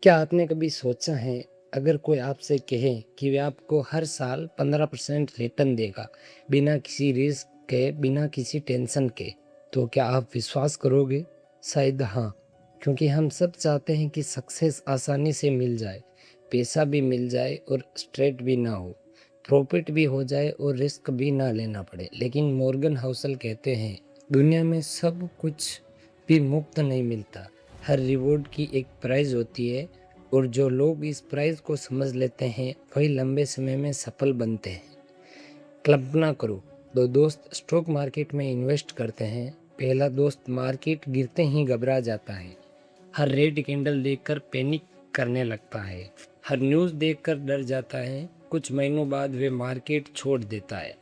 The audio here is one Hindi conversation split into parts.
क्या आपने कभी सोचा है, अगर कोई आपसे कहे कि वे आपको हर साल 15% रिटर्न देगा, बिना किसी रिस्क के, बिना किसी टेंशन के, तो क्या आप विश्वास करोगे? शायद हाँ, क्योंकि हम सब चाहते हैं कि सक्सेस आसानी से मिल जाए, पैसा भी मिल जाए और स्ट्रेट भी ना हो, प्रॉफिट भी हो जाए और रिस्क भी ना लेना पड़े। लेकिन मॉर्गन हाउसल कहते हैं, दुनिया में सब कुछ भी मुफ्त नहीं मिलता। हर रिवॉर्ड की एक प्राइस होती है और जो लोग इस प्राइस को समझ लेते हैं वही लंबे समय में सफल बनते हैं। कल्पना करो, दो दोस्त स्टॉक मार्केट में इन्वेस्ट करते हैं। पहला दोस्त मार्केट गिरते ही घबरा जाता है, हर रेड कैंडल देखकर पैनिक करने लगता है, हर न्यूज़ देखकर डर जाता है। कुछ महीनों बाद वे मार्केट छोड़ देता है।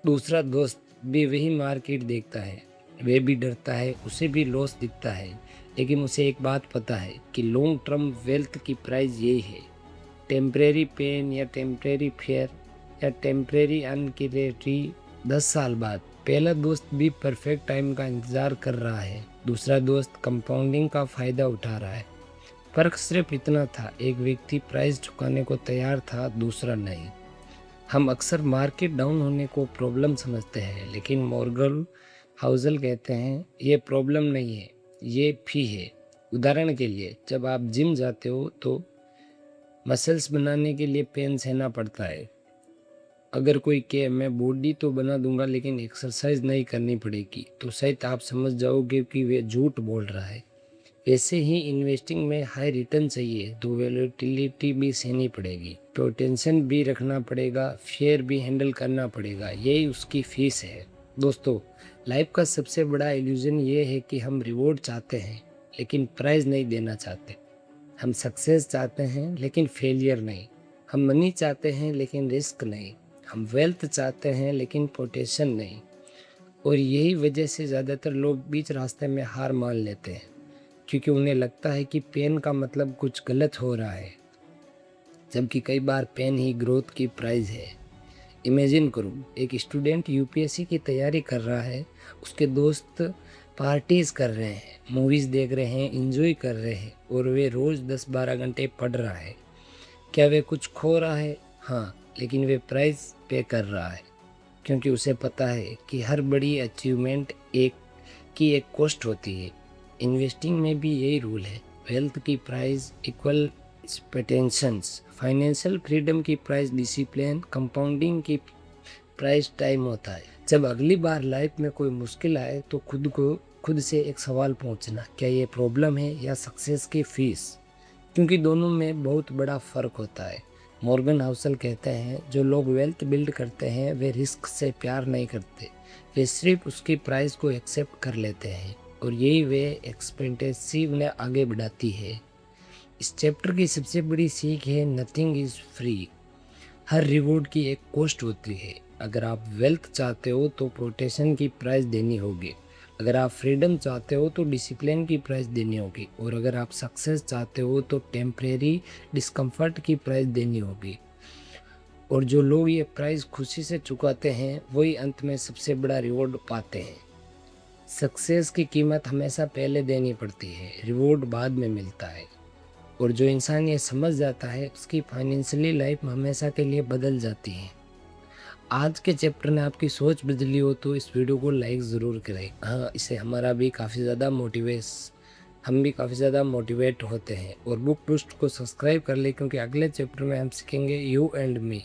दूसरा दोस्त भी वही मार्केट देखता है, वे भी डरता है, उसे भी लॉस दिखता है, लेकिन उसे एक बात पता है कि लॉन्ग टर्म वेल्थ की प्राइस यही है, टेम्परेरी पेन या टेम्परेरी फेयर या टेम्परेरी अनक्लैरिटी। 10 साल बाद पहला दोस्त भी परफेक्ट टाइम का इंतज़ार कर रहा है, दूसरा दोस्त कंपाउंडिंग का फ़ायदा उठा रहा है। फ़र्क सिर्फ इतना था, एक व्यक्ति प्राइस चुकाने को तैयार था, दूसरा नहीं। हम अक्सर मार्केट डाउन होने को प्रॉब्लम समझते हैं, लेकिन मॉर्गन हाउसल कहते हैं ये प्रॉब्लम नहीं है, ये फी है। उदाहरण के लिए, जब आप जिम जाते हो तो मसल्स बनाने के लिए पेन सहना पड़ता है। अगर कोई कहे मैं बॉडी तो बना दूंगा लेकिन एक्सरसाइज नहीं करनी पड़ेगी, तो शायद आप समझ जाओगे कि वे झूठ बोल रहा है। वैसे ही इन्वेस्टिंग में हाई रिटर्न चाहिए तो वैलेटिलिटी भी सहनी पड़ेगी, तो टेंशन भी रखना पड़ेगा, फेयर भी हैंडल करना पड़ेगा। यही उसकी फीस है। दोस्तों, लाइफ का सबसे बड़ा इल्यूजन ये है कि हम रिवॉर्ड चाहते हैं लेकिन प्राइज नहीं देना चाहते। हम सक्सेस चाहते हैं लेकिन फेलियर नहीं। हम मनी चाहते हैं लेकिन रिस्क नहीं। हम वेल्थ चाहते हैं लेकिन पोटेंशियल नहीं। और यही वजह से ज़्यादातर लोग बीच रास्ते में हार मान लेते हैं, क्योंकि उन्हें लगता है कि पेन का मतलब कुछ गलत हो रहा है, जबकि कई बार पेन ही ग्रोथ की प्राइस है। इमेजिन करो, एक स्टूडेंट यूपीएससी की तैयारी कर रहा है, उसके दोस्त पार्टीज कर रहे हैं, मूवीज़ देख रहे हैं, इंजॉय कर रहे हैं, और वे रोज़ 10-12 घंटे पढ़ रहा है। क्या वे कुछ खो रहा है? हाँ, लेकिन वे प्राइस पे कर रहा है, क्योंकि उसे पता है कि हर बड़ी अचीवमेंट एक कॉस्ट होती है। इन्वेस्टिंग में भी यही रूल है। वेल्थ की price equal expectations, financial freedom की प्राइस डिसिप्लिन, कंपाउंडिंग की प्राइस टाइम होता है। जब अगली बार लाइफ में कोई मुश्किल आए तो खुद से एक सवाल पूछना, क्या ये प्रॉब्लम है या सक्सेस की फीस? क्योंकि दोनों में बहुत बड़ा फ़र्क होता है। मॉर्गन हाउसल कहते हैं, जो लोग वेल्थ बिल्ड करते हैं वे रिस्क से प्यार नहीं करते, वे सिर्फ उसकी प्राइस को एक्सेप्ट कर लेते हैं, और यही वे एक्सपेक्टेंसी उन्हें आगे बढ़ाती है। इस चैप्टर की सबसे बड़ी सीख है, nothing is free. Her reward की एक कॉस्ट होती है। अगर आप वेल्थ चाहते हो तो प्रोटेक्शन की प्राइस देनी होगी, अगर आप फ्रीडम चाहते हो तो डिसिप्लिन की प्राइस देनी होगी, और अगर आप सक्सेस चाहते हो तो टेम्परेरी डिस्कम्फर्ट की प्राइस देनी होगी। और जो लोग ये प्राइस खुशी से चुकाते हैं वही अंत में सबसे बड़ा रिवॉर्ड पाते हैं। सक्सेस की कीमत हमेशा पहले देनी पड़ती है, रिवॉर्ड बाद में मिलता है। और जो इंसान ये समझ जाता है उसकी फाइनेंशियली लाइफ हमेशा के लिए बदल जाती है। आज के चैप्टर ने आपकी सोच बदली हो तो इस वीडियो को लाइक ज़रूर करें। हाँ, इससे हमारा भी काफ़ी ज़्यादा हम भी काफ़ी ज़्यादा मोटिवेट होते हैं। और बुक बूस्ट को सब्सक्राइब कर लें, क्योंकि अगले चैप्टर में हम सीखेंगे यू एंड मी,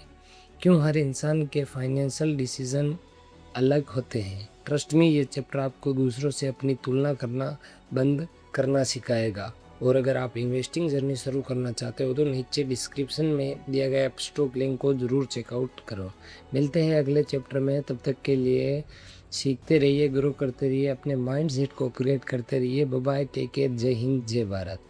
क्यों हर इंसान के फाइनेंशियल डिसीजन अलग होते हैं। ट्रस्ट मी, ये चैप्टर आपको दूसरों से अपनी तुलना करना बंद करना सिखाएगा। और अगर आप इन्वेस्टिंग जर्नी शुरू करना चाहते हो तो नीचे डिस्क्रिप्शन में दिया गया स्टॉक लिंक को ज़रूर चेकआउट करो। मिलते हैं अगले चैप्टर में, तब तक के लिए सीखते रहिए, ग्रो करते रहिए, अपने माइंड सेट को क्रिएट करते रहिए। बाय बाय, टेक केयर, जय हिंद, जय भारत।